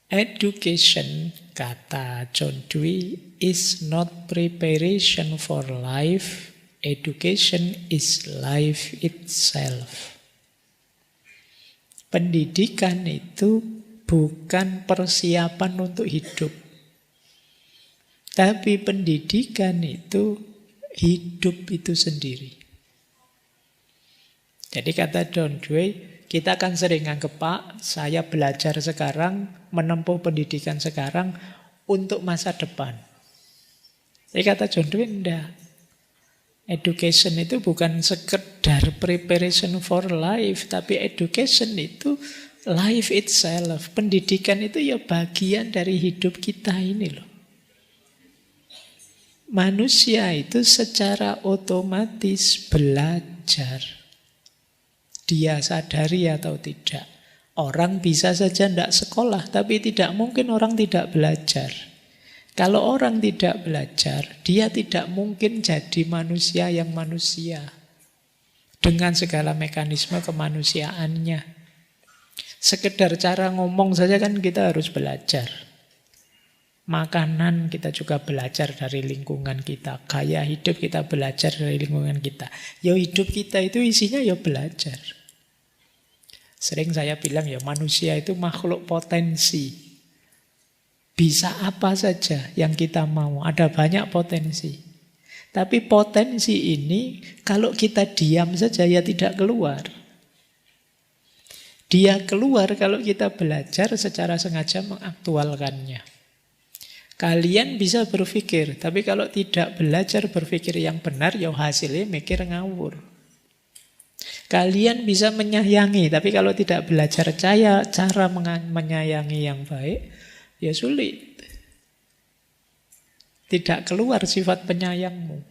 Education, kata John Dewey, is not preparation for life. Education is life itself. Pendidikan itu bukan persiapan untuk hidup. Tapi pendidikan itu hidup itu sendiri. Jadi kata John Dewey, kita akan sering anggap, Pak, saya belajar sekarang, menempuh pendidikan sekarang untuk masa depan. Jadi kata John Dewey, enggak. Education itu bukan sekedar preparation for life, tapi education itu life itself. Pendidikan itu ya bagian dari hidup kita ini loh. Manusia itu secara otomatis belajar. Dia sadari atau tidak. Orang bisa saja tidak sekolah, tapi tidak mungkin orang tidak belajar. Kalau orang tidak belajar, dia tidak mungkin jadi manusia yang manusia. Dengan segala mekanisme kemanusiaannya. Sekedar cara ngomong saja kan kita harus belajar. Makanan kita juga belajar dari lingkungan kita. Gaya hidup kita belajar dari lingkungan kita. Ya hidup kita itu isinya ya belajar. Sering saya bilang ya manusia itu makhluk potensi. Bisa apa saja yang kita mau. Ada banyak potensi. Tapi potensi ini kalau kita diam saja ya tidak keluar. Dia keluar kalau kita belajar secara sengaja mengaktualkannya. Kalian bisa berpikir, tapi kalau tidak belajar berpikir yang benar, ya hasilnya mikir ngawur. Kalian bisa menyayangi, tapi kalau tidak belajar cara menyayangi yang baik, ya sulit. Tidak keluar sifat penyayangmu.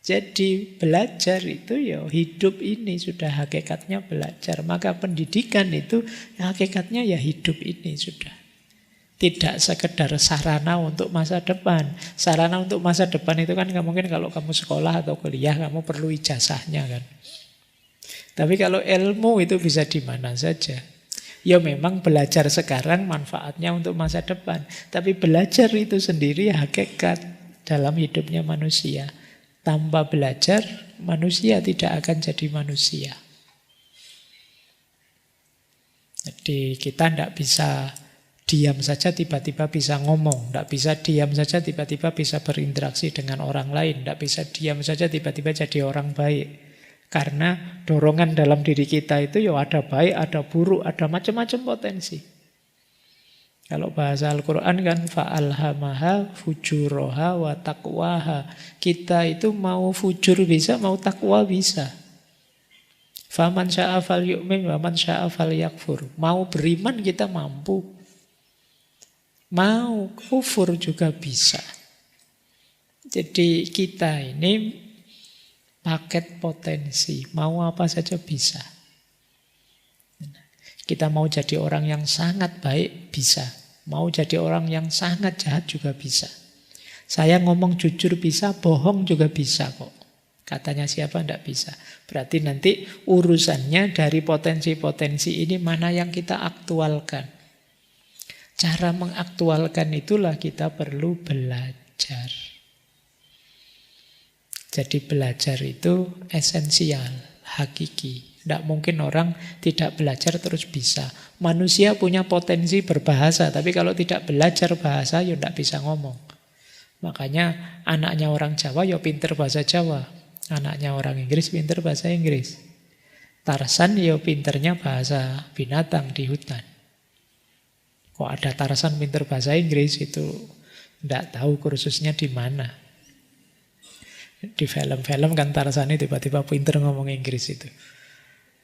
Jadi belajar itu ya hidup ini sudah hakikatnya belajar. Maka pendidikan itu hakikatnya ya hidup ini sudah. Tidak sekedar sarana untuk masa depan. Sarana untuk masa depan itu kan mungkin kalau kamu sekolah atau kuliah kamu perlu ijazahnya kan. Tapi kalau ilmu itu bisa di mana saja. Ya memang belajar sekarang manfaatnya untuk masa depan. Tapi belajar itu sendiri hakikat dalam hidupnya manusia. Tanpa belajar, manusia tidak akan jadi manusia. Jadi kita tidak bisa diam saja tiba-tiba bisa ngomong. Tidak bisa diam saja tiba-tiba bisa berinteraksi dengan orang lain. Tidak bisa diam saja tiba-tiba jadi orang baik. Karena dorongan dalam diri kita itu ya ada baik, ada buruk, ada macam-macam potensi. Kalau bahasa Al-Quran kan fa'alhamaha fujuroha wa taqwaha. Kita itu mau fujur bisa, mau takwa bisa. Faman sya'a fal yu'min wa man sya'a fal yakfur. Mau beriman kita mampu. Mau kufur juga bisa. Jadi kita ini paket potensi, mau apa saja bisa. Kita mau jadi orang yang sangat baik, bisa. Mau jadi orang yang sangat jahat juga bisa. Saya ngomong jujur bisa, bohong juga bisa kok. Katanya siapa tidak bisa. Berarti nanti urusannya dari potensi-potensi ini mana yang kita aktualkan. Cara mengaktualkan itulah kita perlu belajar. Jadi belajar itu esensial, hakiki. Tidak mungkin orang tidak belajar terus bisa. Manusia punya potensi berbahasa, tapi kalau tidak belajar bahasa, ya tidak bisa ngomong. Makanya anaknya orang Jawa, ya pinter bahasa Jawa. Anaknya orang Inggris, pinter bahasa Inggris. Tarzan, ya pinternya bahasa binatang di hutan. Kok ada Tarzan pinter bahasa Inggris, itu tidak tahu kursusnya di mana. Di film-film kan Tarzan tiba-tiba pinter ngomong Inggris itu.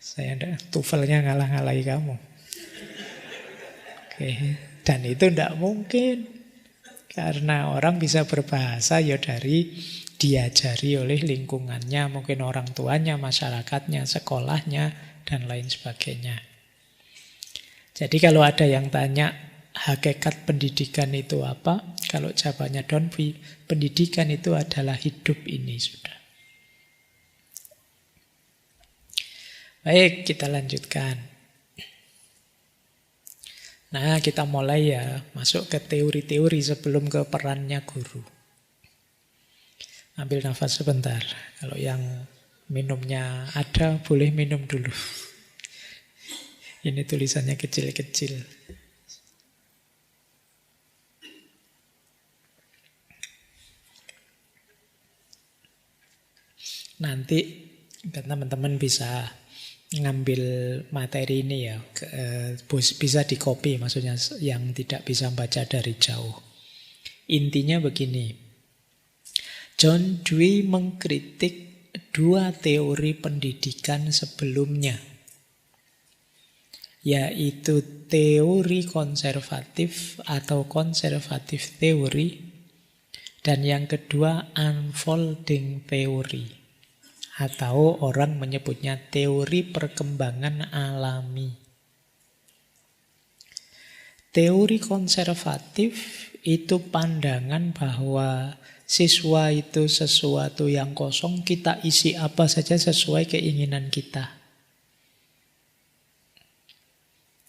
Saya TOEFL-nya ngalah-ngalahi kamu. Oke. Dan itu tidak mungkin. Karena orang bisa berbahasa ya dari diajari oleh lingkungannya, mungkin orang tuanya, masyarakatnya, sekolahnya, dan lain sebagainya. Jadi kalau ada yang tanya hakikat pendidikan itu apa? Kalau jawabannya John Dewey, pendidikan itu adalah hidup ini sudah. Baik, kita lanjutkan. Nah, kita mulai ya masuk ke teori-teori sebelum ke perannya guru. Ambil nafas sebentar. Kalau yang minumnya ada, boleh minum dulu. Ini tulisannya kecil-kecil. Nanti teman-teman bisa ngambil materi ini ya, bisa di copy, maksudnya yang tidak bisa baca dari jauh. Intinya begini, John Dewey mengkritik dua teori pendidikan sebelumnya, yaitu teori konservatif atau konservatif teori, dan yang kedua unfolding teori, atau orang menyebutnya teori perkembangan alami. Teori konservatif itu pandangan bahwa siswa itu sesuatu yang kosong, kita isi apa saja sesuai keinginan kita.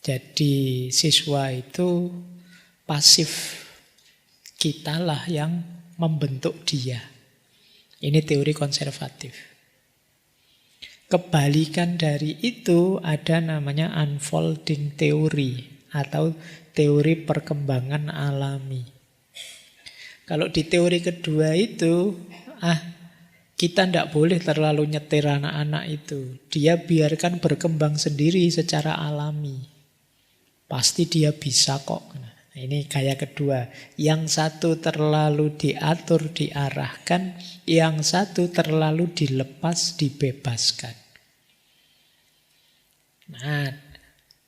Jadi siswa itu pasif, kitalah yang membentuk dia. Ini teori konservatif. Kebalikan dari itu ada namanya unfolding teori atau teori perkembangan alami. Kalau di teori kedua itu, kita tidak boleh terlalu nyetir anak-anak itu. Dia biarkan berkembang sendiri secara alami. Pasti dia bisa kok. Ini gaya kedua. Yang satu terlalu diatur, diarahkan. Yang satu terlalu dilepas, dibebaskan. Nah,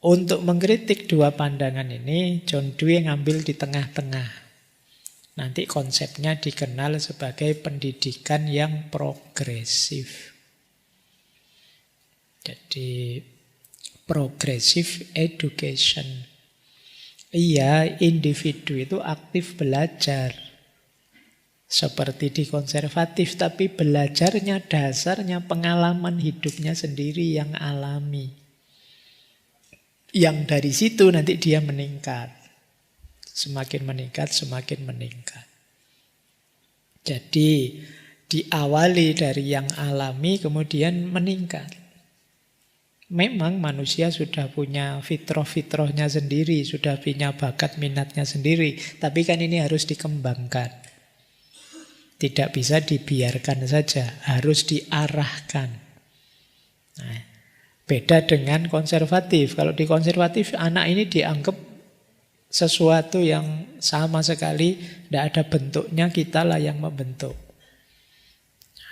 untuk mengkritik dua pandangan ini, John Dewey ngambil di tengah-tengah. Nanti konsepnya dikenal sebagai pendidikan yang progresif. Jadi, progressive education. Iya, individu itu aktif belajar. Seperti di konservatif, tapi belajarnya dasarnya pengalaman hidupnya sendiri yang alami. Yang dari situ nanti dia meningkat. Semakin meningkat, semakin meningkat. Jadi diawali dari yang alami kemudian meningkat. Memang manusia sudah punya fitrah-fitrahnya sendiri, sudah punya bakat minatnya sendiri. Tapi kan ini harus dikembangkan. Tidak bisa dibiarkan saja, harus diarahkan. Nah, beda dengan konservatif. Kalau di konservatif, anak ini dianggap sesuatu yang sama sekali tidak ada bentuknya, kitalah yang membentuk.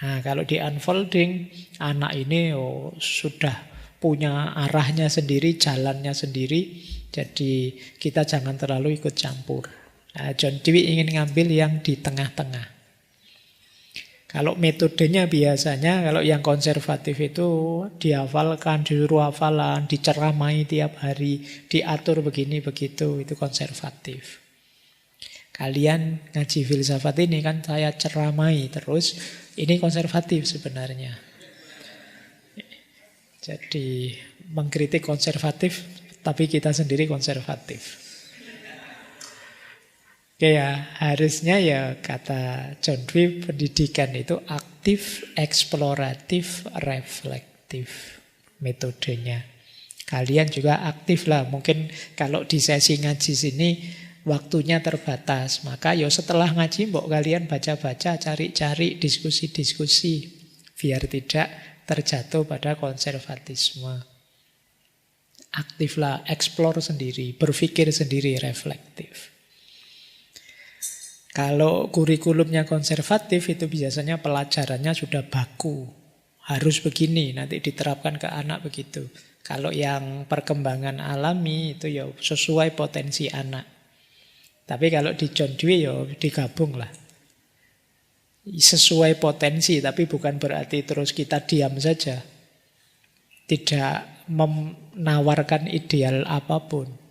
Nah, kalau di unfolding, anak ini sudah punya arahnya sendiri, jalannya sendiri. Jadi kita jangan terlalu ikut campur. Nah, John Dewey ingin ngambil yang di tengah-tengah. Kalau metodenya biasanya, kalau yang konservatif itu dihafalkan, disuruh hafalan, diceramai tiap hari, diatur begini begitu, itu konservatif. Kalian ngaji filsafat ini kan saya ceramai terus, ini konservatif sebenarnya. Jadi mengkritik konservatif, tapi kita sendiri konservatif. Oke ya, harusnya ya kata John Dewey, pendidikan itu aktif, eksploratif, reflektif metodenya. Kalian juga aktif lah. Mungkin kalau di sesi ngaji sini waktunya terbatas, maka ya setelah ngaji mbok kalian baca-baca, cari-cari, diskusi-diskusi, biar tidak terjatuh pada konservatisme. Aktiflah, eksplor sendiri, berpikir sendiri, reflektif. Kalau kurikulumnya konservatif itu biasanya pelajarannya sudah baku. Harus begini, nanti diterapkan ke anak begitu. Kalau yang perkembangan alami itu ya sesuai potensi anak. Tapi kalau di John Dewey ya digabung lah. Sesuai potensi, tapi bukan berarti terus kita diam saja. Tidak menawarkan ideal apapun.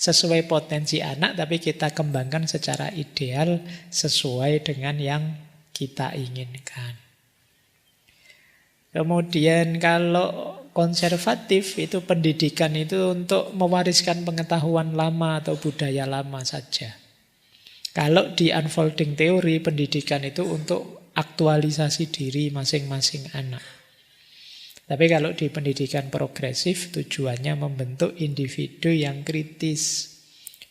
Sesuai potensi anak, tapi kita kembangkan secara ideal sesuai dengan yang kita inginkan. Kemudian kalau konservatif itu pendidikan itu untuk mewariskan pengetahuan lama atau budaya lama saja. Kalau di unfolding teori, pendidikan itu untuk aktualisasi diri masing-masing anak. Tapi kalau di pendidikan progresif, tujuannya membentuk individu yang kritis,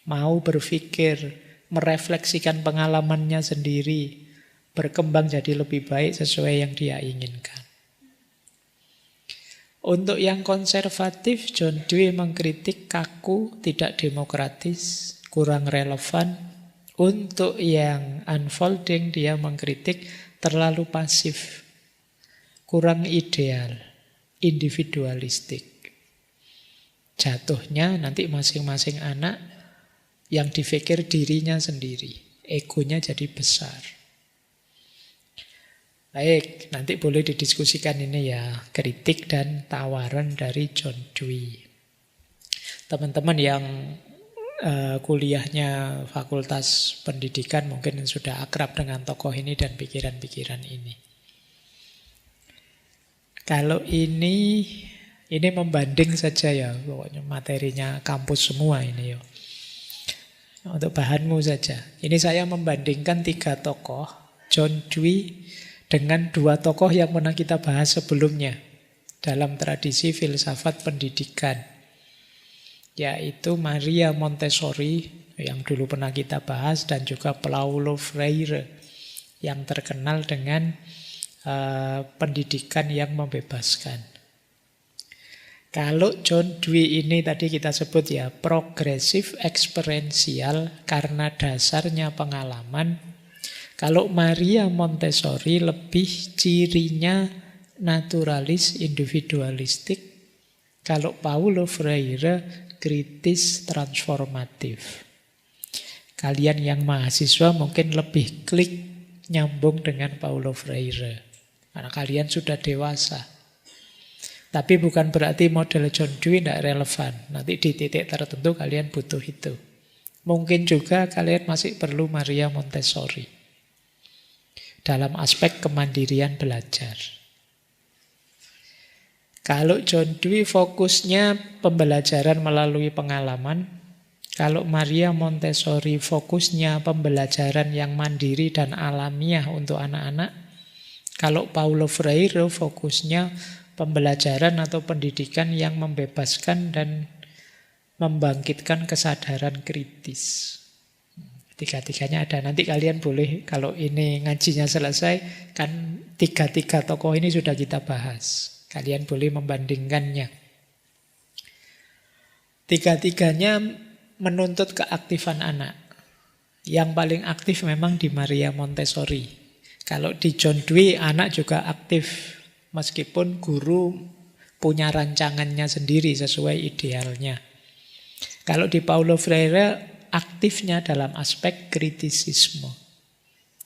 mau berpikir, merefleksikan pengalamannya sendiri, berkembang jadi lebih baik sesuai yang dia inginkan. Untuk yang konservatif, John Dewey mengkritik kaku, tidak demokratis, kurang relevan. Untuk yang unfolding, dia mengkritik terlalu pasif, kurang ideal, individualistik. Jatuhnya nanti masing-masing anak yang dipikir dirinya sendiri, egonya jadi besar. Baik, nanti boleh didiskusikan ini ya, kritik dan tawaran dari John Dewey. Teman-teman yang kuliahnya Fakultas Pendidikan mungkin sudah akrab dengan tokoh ini dan pikiran-pikiran ini. Kalau ini membanding saja ya, pokoknya materinya kampus semua ini ya. Untuk bahanmu saja. Ini saya membandingkan 3 tokoh, John Dewey dengan 2 tokoh yang pernah kita bahas sebelumnya dalam tradisi filsafat pendidikan, yaitu Maria Montessori yang dulu pernah kita bahas dan juga Paulo Freire yang terkenal dengan pendidikan yang membebaskan. Kalau John Dewey ini tadi kita sebut ya progresif eksperiensial karena dasarnya pengalaman. Kalau Maria Montessori lebih cirinya naturalis individualistik. Kalau Paulo Freire kritis transformatif. Kalian yang mahasiswa mungkin lebih klik nyambung dengan Paulo Freire karena kalian sudah dewasa. Tapi bukan berarti model John Dewey tidak relevan. Nanti di titik tertentu kalian butuh itu. Mungkin juga kalian masih perlu Maria Montessori dalam aspek kemandirian belajar. Kalau John Dewey fokusnya pembelajaran melalui pengalaman. Kalau Maria Montessori fokusnya pembelajaran yang mandiri dan alamiah untuk anak-anak. Kalau Paulo Freire fokusnya pembelajaran atau pendidikan yang membebaskan dan membangkitkan kesadaran kritis. Tiga-tiganya ada. Nanti kalian boleh, kalau ini ngajinya selesai, kan 3 tokoh ini sudah kita bahas. Kalian boleh membandingkannya. 3-tiganya menuntut keaktifan anak. Yang paling aktif memang di Maria Montessori. Kalau di John Dewey, anak juga aktif. Meskipun guru punya rancangannya sendiri sesuai idealnya. Kalau di Paulo Freire, aktifnya dalam aspek kritisisme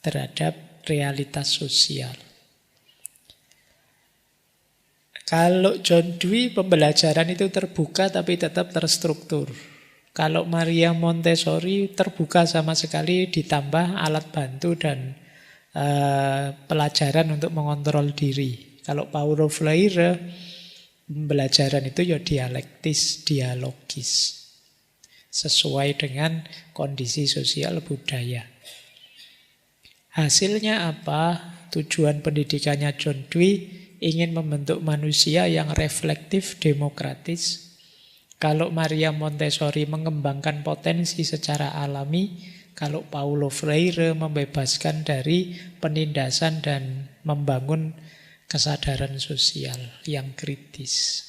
terhadap realitas sosial. Kalau John Dewey, pembelajaran itu terbuka tapi tetap terstruktur. Kalau Maria Montessori terbuka sama sekali, ditambah alat bantu dan pelajaran untuk mengontrol diri. Kalau Paulo Freire, pembelajaran itu ya dialektis, dialogis. Sesuai dengan kondisi sosial budaya. Hasilnya apa? Tujuan pendidikannya John Dewey ingin membentuk manusia yang reflektif, demokratis. Kalau Maria Montessori mengembangkan potensi secara alami, kalau Paulo Freire membebaskan dari penindasan dan membangun kesadaran sosial yang kritis.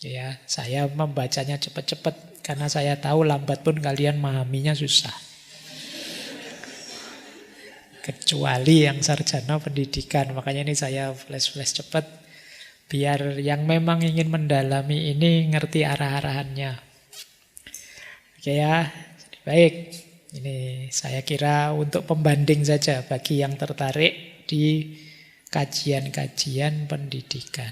Ya, saya membacanya cepat-cepat karena saya tahu lambat pun kalian memahaminya susah. Kecuali yang sarjana pendidikan, makanya ini saya flash-flash cepat biar yang memang ingin mendalami ini ngerti arah-arahannya. Oke ya, baik. Ini saya kira untuk pembanding saja bagi yang tertarik di kajian-kajian pendidikan.